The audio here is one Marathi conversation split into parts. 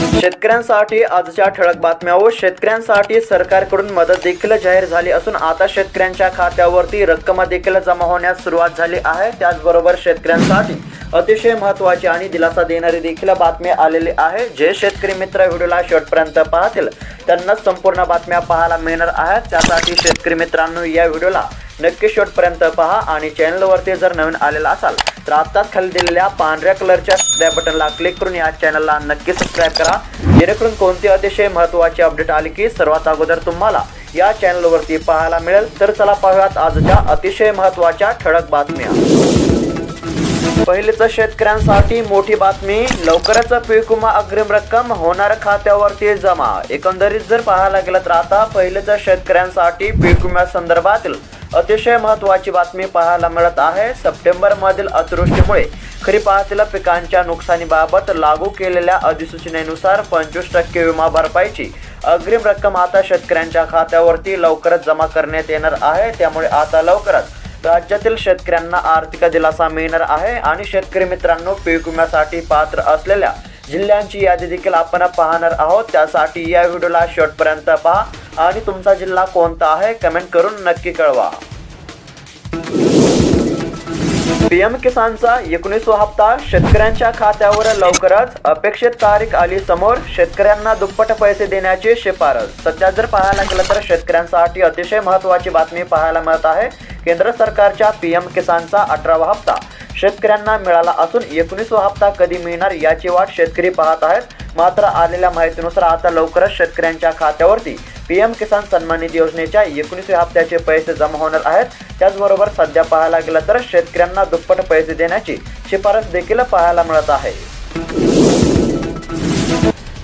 शेतकऱ्यांसाठी आजच्या ठळक बातम्या व शेतकऱ्यांसाठी सरकारकडून मदत देखील जाहीर झाली असून आता शेतकऱ्यांच्या खात्यावरती रक्कम देखील जमा होण्यास सुरुवात झाली आहे। त्याचबरोबर शेतकऱ्यांसाठी अतिशय महत्त्वाची आणि दिलासा देणारी देखील बातमी आलेली आहे। जे शेतकरी मित्र व्हिडिओला शेवटपर्यंत पाहतील त्यांना संपूर्ण बातम्या पाहायला मिळणार आहेत। त्यासाठी शेतकरी मित्रांनो या व्हिडिओला नक्की शेवटपर्यंत पहा आणि चॅनलवरती जर नवीन आलेला असाल तर आत्ताच खाली दिलेल्या पांढऱ्या कलरच्या सबस्क्राइब बटनला क्लिक करून या चॅनलला नक्की सबस्क्राइब करा, जेणेकरून कोणती अतिशय महत्त्वाची अपडेट आली की सर्वात अगोदर तुम्हाला या चॅनलवरती पाहायला मिळेल। तर चला पाहूयात आजच्या अतिशय महत्त्वाच्या ठळक बातम्या। पहिलेच शेतकऱ्यांसाठी मोठी बातमी, लवकरच पीक विमा अग्रिम रक्कम होणार खात्यावरती जमा। एकंदरीत जर पाहायला गेलं तर आता पहिलेच शेतकऱ्यांसाठी पीक विम्या संदर्भातील अतिशय महत्त्वाची बातमी पाहायला मिळत आहे। सप्टेंबर मधील अतिवृष्टीमुळे खरीपातील पिकांच्या नुकसानीबाबत लागू केलेल्या अधिसूचनेनुसार 25% विमा भरपाईची अग्रिम रक्कम आता शेतकऱ्यांच्या खात्यावरती लवकरच जमा करण्यात येणार आहे। त्यामुळे आता लवकरच राज्यातील शेतकऱ्यांना आर्थिक दिलासा मिळणार आहे आणि शेतकरी मित्रांनो पीक विम्यासाठी पात्र असलेल्या जिल्ह्यांची यादी देखील आपण पाहणार आहोत। त्यासाठी या व्हिडिओला शेवटपर्यंत पहा आणि तुमचा जिल्हा कोणता आहे कमेंट करून नक्की कळवा। पीएम किसानचा 19वा हप्ता शेतकऱ्यांच्या खात्यावर लवकरच, अपेक्षित तारीख आली समोर, शेतकऱ्यांना दुप्पट पैसे देण्याची शिफारस। सध्या जर पाहायला गेलं तर शेतकऱ्यांसाठी अतिशय महत्त्वाची बातमी पाहायला मिळत आहे। केंद्र सरकारच्या पीएम किसानचा 18वा हप्ता शेतकऱ्यांना मिळाला असून 19वा हप्ता कधी मिळणार याची वाट शेतकरी पाहत आहेत। मात्र आलेल्या माहितीनुसार आता लवकरच शेतकऱ्यांच्या खात्यावरती पीएम किसान सन्मान निधी योजनेच्या 19व्या हप्त्याचे पैसे जमा होणार आहेत। त्याचबरोबर सध्या पाहायला गेलं तर शेतकऱ्यांना दुप्पट पैसे देण्याची शिफारस देखील पाहायला मिळत आहे।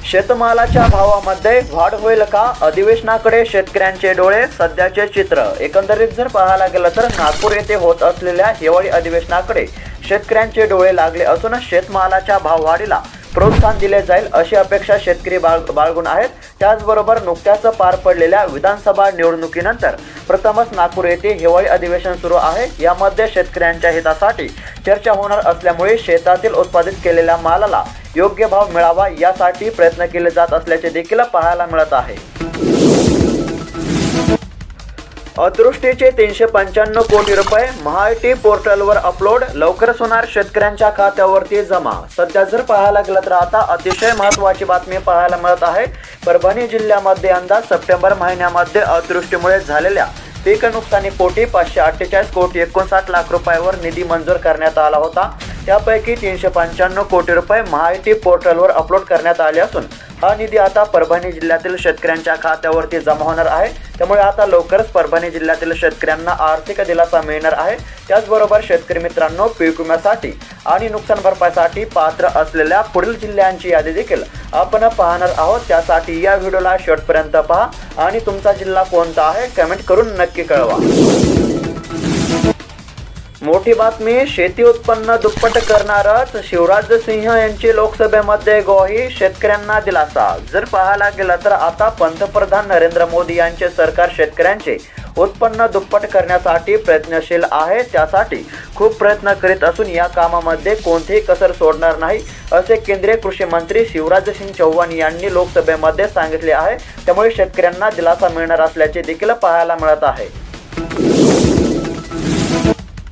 शेतमालाच्या भावामध्ये वाढ होईल का? अधिवेशनाकडे शेतकऱ्यांचे डोळे, सध्याचे चित्र। एकंदरीत जर पाहायला गेलं तर नागपूर येथे होत असलेल्या हिवाळी अधिवेशनाकडे शेतकऱ्यांचे डोळे लागले असून शेतमालाच्या भाववाढीला प्रोत्साहन दिले जाईल अशी अपेक्षा शेतकरी बाळगून आहेत। त्याचबरोबर नुकत्याच पार पडलेल्या विधानसभा निवडणुकीनंतर प्रथमच नागपूर येथे हिवाळी अधिवेशन सुरू आहे। यामध्ये शेतकऱ्यांच्या हितासाठी चर्चा होणार असल्यामुळे शेतातील उत्पादित केलेल्या मालाला योग्य भाव मिळावा यासाठी प्रयत्न केले जात असल्याचे देखील पाहायला मिळत आहे। अतिवृष्टीचे 395 कोटी रुपये महाआयटी पोर्टलवर अपलोड, लवकरच होणार शेतकऱ्यांच्या खात्यावरती जमा। सध्या जर पाहायला गेलं तर आता अतिशय महत्त्वाची बातमी पाहायला मिळत आहे। परभणी जिल्ह्यामध्ये अंदाज सप्टेंबर महिन्यामध्ये अतिवृष्टीमुळे झालेल्या पीक नुकसानीपोटी 548 कोटी 59 लाख रुपयावर निधी मंजूर करण्यात आला होता। त्यापैकी 395 कोटी रुपये महाआयटी पोर्टलवर अपलोड करण्यात आले असून हा निधी आता परभणी जिल्ह्यातील शेतकऱ्यांच्या खात्यावरती जमा होणार आहे। त्यामुळे आता लवकरच परभणी जिल्ह्यातील शेतकऱ्यांना आर्थिक दिलासा मिळणार आहे। त्याचबरोबर शेतकरी मित्रांनो पीक विम्यासाठी आणि नुकसान भरपाईसाठी पात्र असलेल्या पुढील जिल्ह्यांची यादी देखील आपण पाहणार आहोत। त्यासाठी या व्हिडिओला शेवटपर्यंत पहा आणि तुमचा जिल्हा कोणता आहे कमेंट करून नक्की कळवा। मोठी बातमी, शेती उत्पन्न दुप्पट करणारच, शिवराज सिंह यांची लोकसभेमध्ये ग्वाही, शेतकऱ्यांना दिलासा। जर पाहायला गेलं तर आता पंतप्रधान नरेंद्र मोदी यांचे सरकार शेतकऱ्यांचे उत्पन्न दुप्पट करण्यासाठी प्रयत्नशील आहे। त्यासाठी खूप प्रयत्न करीत असून या कामामध्ये कोणतीही कसर सोडणार नाही असे केंद्रीय कृषी मंत्री शिवराज सिंह चौहान यांनी लोकसभेमध्ये सांगितले आहे। त्यामुळे शेतकऱ्यांना दिलासा मिळणार असल्याचे देखील पाहायला मिळत आहे।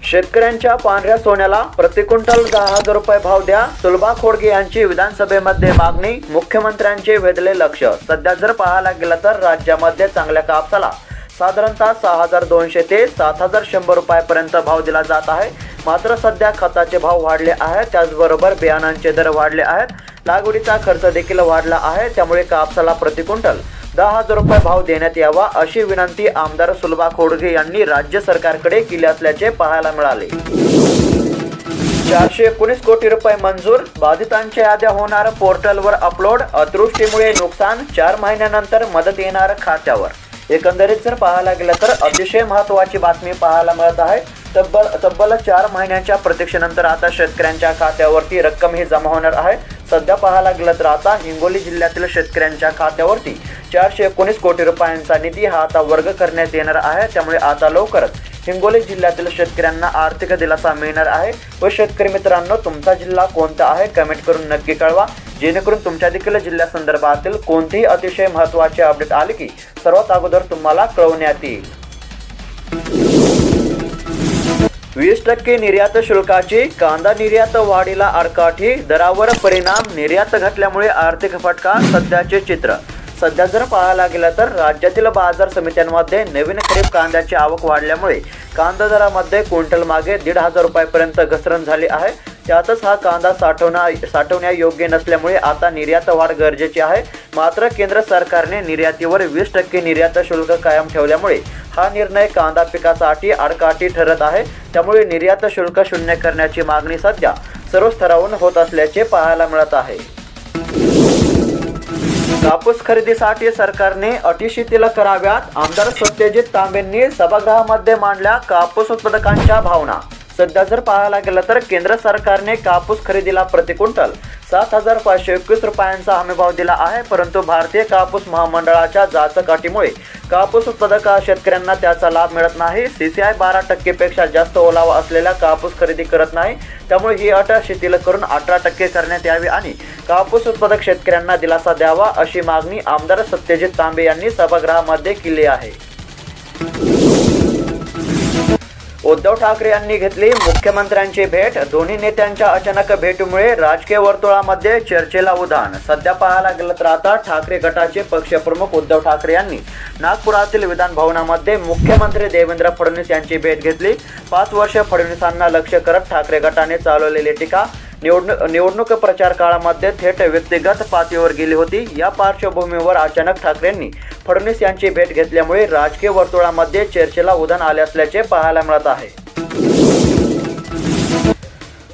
शेतकऱ्यांच्या पांढऱ्या सोन्याला प्रति क्विंटल 10,000 रुपये भाव द्या, सुलभा खोडगे यांची विधानसभेमध्ये मागणी, मुख्यमंत्र्यांचे वेधले लक्ष। सध्या जर पाहायला गेलं तर राज्यामध्ये चांगल्या कापसाला साधारणतः 6,200 ते 7,100 रुपयापर्यंत भाव दिला जात आहे। मात्र सध्या खताचे भाव वाढले आहेत, त्याचबरोबर बियाणांचे दर वाढले आहेत, लागवडीचा खर्च देखील वाढला आहे। त्यामुळे कापसाला प्रति क्विंटल 10,000 रुपये भाव देण्यात यावा अशी विनंती आमदार सुलभा खोडगे यांनी राज्य सरकारकडे केली असल्याचे पाहायला मिळाले। 419 कोटी रुपये मंजूर, बाधितांच्या याद्या होणार पोर्टलवर अपलोड, अतिवृष्टीमुळे नुकसान, 4 महिन्यानंतर मदत येणार खात्यावर। एकंदरीत जर पाहायला गेलं तर अतिशय महत्त्वाची बातमी पाहायला मिळत आहे। तब्बल 4 महिन्यांच्या प्रतीक्षेनंतर आता शेतकऱ्यांच्या खात्यावरती रक्कम ही जमा होणार आहे। सध्या पाहायला गेलं तर आता हिंगोली जिल्ह्यातील शेतकऱ्यांच्या खात्यावरती 419 कोटी रुपयांचा निधी हा आता वर्ग करण्यात येणार आहे। त्यामुळे आता लवकरच हिंगोली जिल्ह्यातील शेतकऱ्यांना आर्थिक दिलासा मिळणार आहे। व शेतकरी मित्रांनो तुमचा जिल्हा कोणता आहे कमेंट करून नक्की कळवा, जेणेकरून तुमच्या देखील जिल्ह्यासंदर्भातील कोणतेही अतिशय महत्त्वाचे अपडेट आले की सर्वात अगोदर तुम्हाला कळवण्यात येईल। 20% निर्यात शुल्काची कांदा निर्यात वाढीला आडकाठी, दरावर परिणाम, निर्यात घटल्यामुळे आर्थिक फटका, सध्याचे चित्र। सध्या जर पाहायला गेलं तर राज्यातील बाजार समित्यांमध्ये नवीन खरीप कांद्याची आवक वाढल्यामुळे कांदा दरामध्ये क्विंटल मागे 1,500 रुपयांपर्यंत घसरण झाली आहे। त्यातच हा कांदा साठवण्यायोग्य नसल्यामुळे आता निर्यात वाढ गरजेची आहे। मात्र केंद्र सरकारने निर्यातीवर 20% निर्यात शुल्क कायम ठेवल्यामुळे हा निर्णय कांदा पिकासाठी आडकाठी ठरत आहे। त्यामुळे निर्यात शुल्क शून्य करण्याची मागणी सध्या सर्व स्तरावरून होत असल्याचे पाहायला मिळत आहे। कापूस खरेदीसाठी सरकारने अटी शिथिल कराव्यात, आमदार सत्यजित तांबेंनी सभागृहामध्ये मांडल्या कापूस उत्पादकांच्या भावना। सध्या जर पाहायला गेलं तर केंद्र सरकारने कापूस खरेदीला प्रति क्विंटल 7,521 रुपयांचा हमीभाव दिला आहे, परंतु भारतीय कापूस महामंडळाच्या जाचकाटीमुळे कापूस उत्पादक शेतकऱ्यांना त्याचा लाभ मिळत नाही। CCI 12% पेक्षा जास्त ओलावा असलेला कापूस खरेदी करत नाही, त्यामुळे ही अट शिथिल करून 18% करण्यात यावी आणि कापूस उत्पादक शेतकऱ्यांना दिलासा द्यावा, अशी मागणी आमदार सत्यजित तांबे यांनी सभागृहामध्ये केली आहे। उद्धव ठाकरे यांनी घेतली मुख्यमंत्र्यांची भेट, दोन्ही नेत्यांच्या अचानक भेटीमुळे राजकीय वर्तुळामध्ये चर्चेला उधाण। सध्या पाहायला गेलं तर आता ठाकरे गटाचे पक्षप्रमुख उद्धव ठाकरे यांनी नागपुरातील विधान भवनामध्ये मुख्यमंत्री देवेंद्र फडणवीस यांची भेट घेतली। 5 वर्ष फडणवीसांना लक्ष्य करत ठाकरे गटाने चालवलेली टीका निवडणूक प्रचार काळामध्ये थेट व्यक्तिगत पातळीवर गेली होती। या पार्श्वभूमीवर अचानक ठाकरेंनी फडणवीस यांची भेट घेतल्यामुळे राजकीय वर्तुळामध्ये चर्चेला उधाण आले असल्याचे पाहायला मिळत आहे।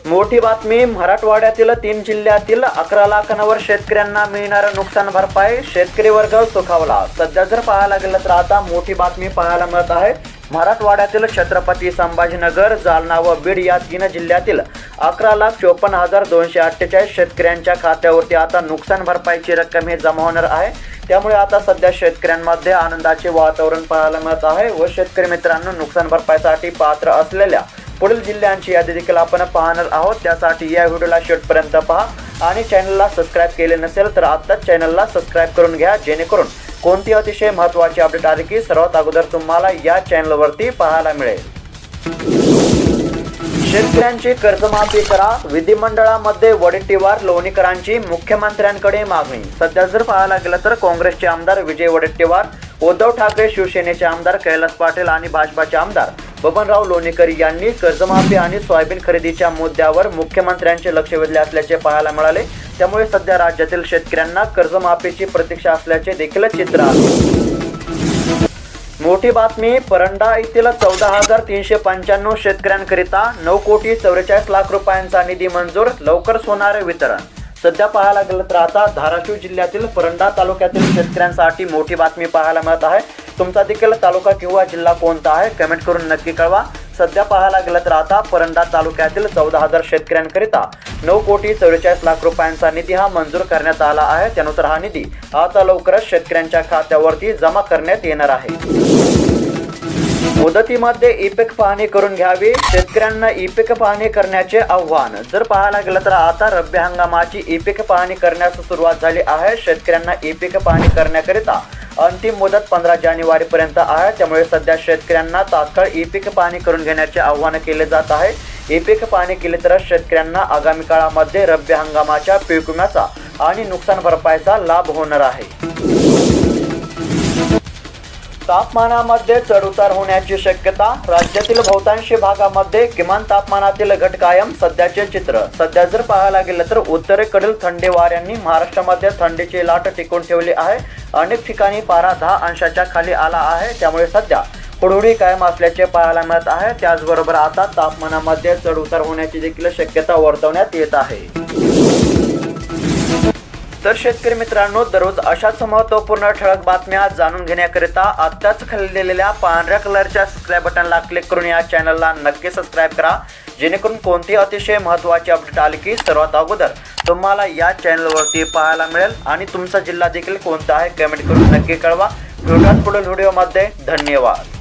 मोठी बातमी, मराठवाड्यातील 3 जिल्ह्यातील 11 लाखांवर शेतकऱ्यांना मिळणार नुकसान भरपाई, शेतकरी वर्ग सुखावला। सध्या जर पाहायला गेलं तर आता मोठी बातमी पाहायला मिळत आहे। मराठवाड्यातील छत्रपती संभाजीनगर, जालना व बीड या 3 जिल्ह्यातील 11,54,248 शेतकऱ्यांच्या खात्यावरती आता नुकसान भरपाईची रक्कम ही जमा होणार आहे। त्यामुळे आता सध्या शेतकऱ्यांमध्ये आनंदाचे वातावरण पाहायला मिळत आहे व शेतकरी मित्रांनो, नुकसान भरपाईसाठी पात्र असलेल्या पुढील जिल्ह्यांची यादी देखील आपण पाहणार आहोत। त्यासाठी या व्हिडिओला शेवटपर्यंत पहा आणि चॅनलला सबस्क्राईब केले नसेल तर आत्ताच चॅनलला सबस्क्राईब करून घ्या, जेणेकरून कोणती अतिशय महत्त्वाची अपडेट आली की सर्वात अगोदर तुम्हाला या चॅनलवरती पाहायला मिळेल। शेतकऱ्यांची कर्जमाफी करा, विधिमंडळामध्ये वडेट्टीवार लोणीकरांची मुख्यमंत्र्यांकडे मागणी। सध्या जर पाहायला गेलं तर काँग्रेसचे आमदार विजय वडेट्टीवार, उद्धव ठाकरे, शिवसेनेचे आमदार कैलास पाटील आणि भाजपाचे आमदार बबनराव लोणीकर यांनी कर्जमाफी आणि सोयाबीन खरेदीच्या मुद्द्यावर मुख्यमंत्र्यांचे लक्ष वेधले असल्याचे पाहायला मिळाले। त्यामुळे सध्या राज्यातील शेतकऱ्यांना कर्जमाफीची प्रतीक्षा असल्याचे देखील चित्र आहे। मोठी बातमी, परंडा येथील 14,395 शेतकऱ्यांकरिता 9,44,00,000 रुपयांचा निधी मंजूर, लवकरच होणार वितरण। सध्या पाहायला गेलं तर आता धाराशिव जिल्ह्यातील परंडा तालुक्यातील शेतकऱ्यांसाठी मोठी बातमी पाहायला मिळत आहे। तुमचा देखील तालुका किंवा जिल्हा कोणता आहे कमेंट करून नक्की कळवा। सध्या पाहायला गेलं तर आता परंडा तालुक्यातील 14,000 शेतकऱ्यांकरिता 9,44,00,000 रुपयांचा निधी हा मंजूर करण्यात आला आहे। त्यानुसार हा निधी आता लवकरच शेतकऱ्यांच्या खात्यावरती जमा करण्यात येणार आहे। मुदतीमध्ये ई-पीक पाहणी करून घ्यावी, शेतकऱ्यांना ई-पीक पाहणी करण्याचे आव्हान। जर पाहायला गेलं तर आता रब्बी हंगामाची ई-पीक पाहणी करण्यास सुरुवात झाली आहे। शेतकऱ्यांना ई-पीक पाहणी करण्याकरिता अंतिम मुदत 15 जानेवारीपर्यंत आहे। त्यामुळे सध्या शेतकऱ्यांना तात्काळ ई-पीक पाहणी करून घेण्याचे आव्हान केले जात आहे। ई-पीक पाहणी केली तर शेतकऱ्यांना आगामी काळामध्ये रब्बी हंगामाच्या पीक विम्याचा आणि नुकसान भरपाईचा लाभ होणार आहे। तापमानामध्ये चढउतार होण्याची शक्यता, राज्यातील बहुतांश भागामध्ये किमान तापमानातील घट कायम, सध्याचे चित्र। सध्या जर पाहायला गेलं तर उत्तरेकडील थंडी वाऱ्यांनी महाराष्ट्रामध्ये थंडीची लाट टिकून ठेवली आहे। अनेक ठिकाणी पारा 10 अंशाच्या खाली आला आहे। त्यामुळे सध्या हुडहुडी कायम असल्याचे पाहायला मिळत आहे। त्याचबरोबर आता तापमानामध्ये चढउतार होण्याची देखील शक्यता वर्तवण्यात येत आहे। तर शेतकरी मित्रांनो, दररोज अशाच महत्त्वपूर्ण ठळक बातम्या जाणून घेण्याकरिता आत्ताच खाली दिलेल्या पांढऱ्या कलरच्या सबस्क्राईब बटनला क्लिक करून या चॅनलला नक्की सबस्क्राईब करा, जेणेकरून कोणती अतिशय महत्त्वाची अपडेट आली की सर्वात अगोदर तुम्हाला या चॅनलवरती पाहायला मिळेल। आणि तुमचा जिल्हा देखील कोणता आहे कमेंट करून नक्की कळवा। भेटूयात पुढील व्हिडिओमध्ये। धन्यवाद।